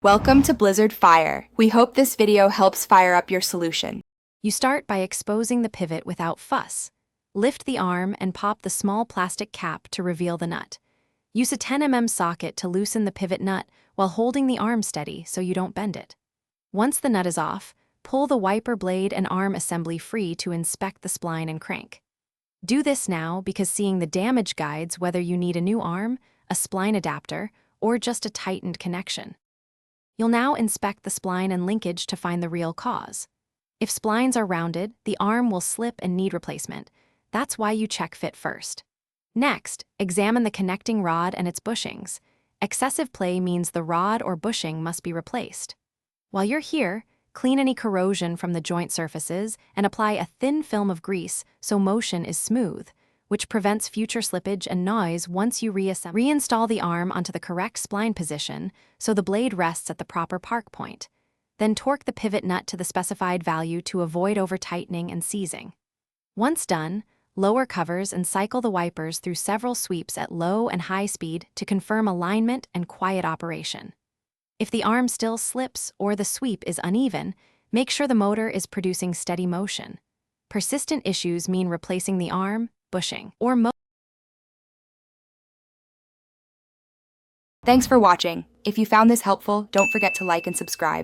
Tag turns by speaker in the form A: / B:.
A: Welcome to Blizzard Fire. We hope this video helps fire up your solution.
B: You start by exposing the pivot without fuss. Lift the arm and pop the small plastic cap to reveal the nut. Use a 10 mm socket to loosen the pivot nut while holding the arm steady so you don't bend it. Once the nut is off, pull the wiper blade and arm assembly free to inspect the spline and crank. Do this now because seeing the damage guides whether you need a new arm, a spline adapter, or just a tightened connection. You'll now inspect the spline and linkage to find the real cause. If splines are rounded, the arm will slip and need replacement. That's why you check fit first. Next, examine the connecting rod and its bushings. Excessive play means the rod or bushing must be replaced. While you're here, clean any corrosion from the joint surfaces and apply a thin film of grease so motion is smooth, which prevents future slippage and noise once you reinstall the arm onto the correct spline position so the blade rests at the proper park point. Then torque the pivot nut to the specified value to avoid over-tightening and seizing. Once done, lower covers and cycle the wipers through several sweeps at low and high speed to confirm alignment and quiet operation. If the arm still slips or the sweep is uneven, make sure the motor is producing steady motion. Persistent issues mean replacing the arm, bushing, or
A: Thanks for watching. If you found this helpful, don't forget to like and subscribe.